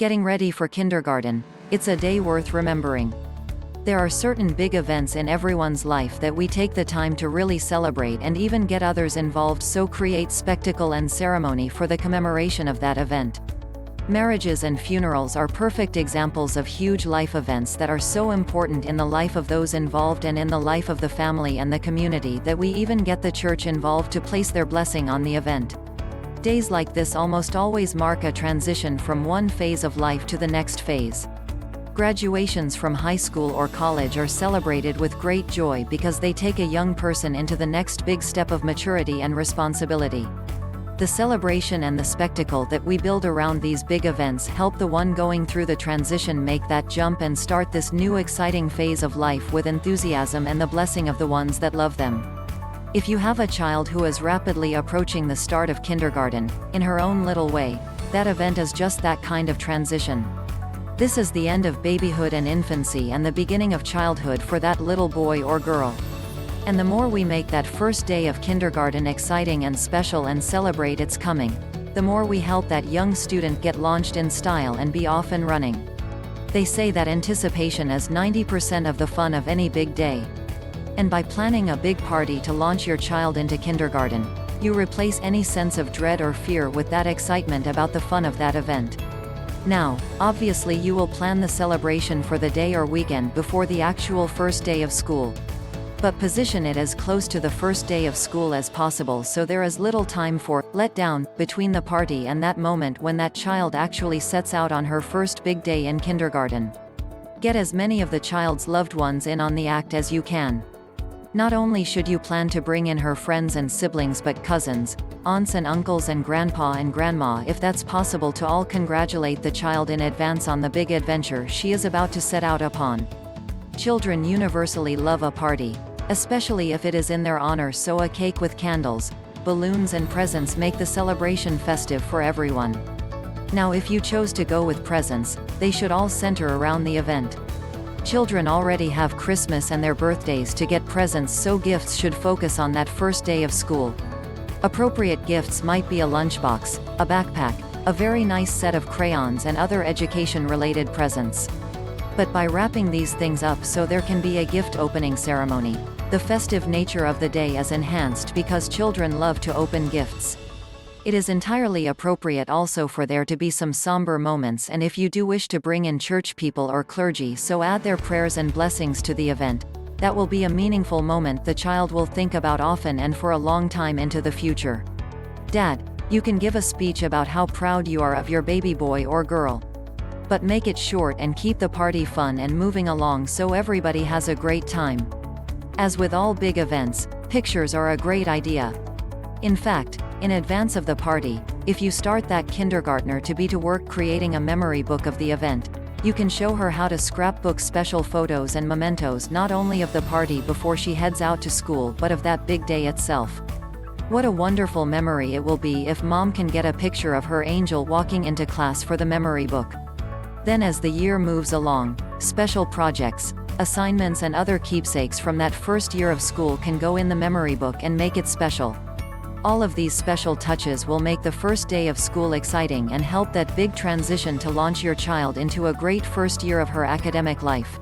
Getting ready for kindergarten. It's a day worth remembering. There are certain big events in everyone's life that we take the time to really celebrate and even get others involved, so create spectacle and ceremony for the commemoration of that event. Marriages and funerals are perfect examples of huge life events that are so important in the life of those involved and in the life of the family and the community that we even get the church involved to place their blessing on the event. Days like this almost always mark a transition from one phase of life to the next phase. Graduations from high school or college are celebrated with great joy because they take a young person into the next big step of maturity and responsibility. The celebration and the spectacle that we build around these big events help the one going through the transition make that jump and start this new exciting phase of life with enthusiasm and the blessing of the ones that love them. If you have a child who is rapidly approaching the start of kindergarten, in her own little way, that event is just that kind of transition. This is the end of babyhood and infancy and the beginning of childhood for that little boy or girl. And the more we make that first day of kindergarten exciting and special and celebrate its coming, the more we help that young student get launched in style and be off and running. They say that anticipation is 90% of the fun of any big day. And by planning a big party to launch your child into kindergarten, you replace any sense of dread or fear with that excitement about the fun of that event. Now, obviously you will plan the celebration for the day or weekend before the actual first day of school. But position it as close to the first day of school as possible so there is little time for letdown between the party and that moment when that child actually sets out on her first big day in kindergarten. Get as many of the child's loved ones in on the act as you can. Not only should you plan to bring in her friends and siblings but cousins, aunts and uncles and grandpa and grandma if that's possible, to all congratulate the child in advance on the big adventure she is about to set out upon. Children universally love a party, especially if it is in their honor, so a cake with candles, balloons and presents make the celebration festive for everyone. Now if you chose to go with presents, they should all center around the event. Children already have Christmas and their birthdays to get presents, so gifts should focus on that first day of school. Appropriate gifts might be a lunchbox, a backpack, a very nice set of crayons and other education-related presents. But by wrapping these things up so there can be a gift opening ceremony, the festive nature of the day is enhanced because children love to open gifts. It is entirely appropriate also for there to be some somber moments, and if you do wish to bring in church people or clergy, so add their prayers and blessings to the event. That will be a meaningful moment the child will think about often and for a long time into the future. Dad, you can give a speech about how proud you are of your baby boy or girl. But make it short and keep the party fun and moving along so everybody has a great time. As with all big events, pictures are a great idea. In fact, in advance of the party, if you start that kindergartner to be to work creating a memory book of the event, you can show her how to scrapbook special photos and mementos not only of the party before she heads out to school but of that big day itself. What a wonderful memory it will be if mom can get a picture of her angel walking into class for the memory book. Then as the year moves along, special projects, assignments and other keepsakes from that first year of school can go in the memory book and make it special. All of these special touches will make the first day of school exciting and help that big transition to launch your child into a great first year of her academic life.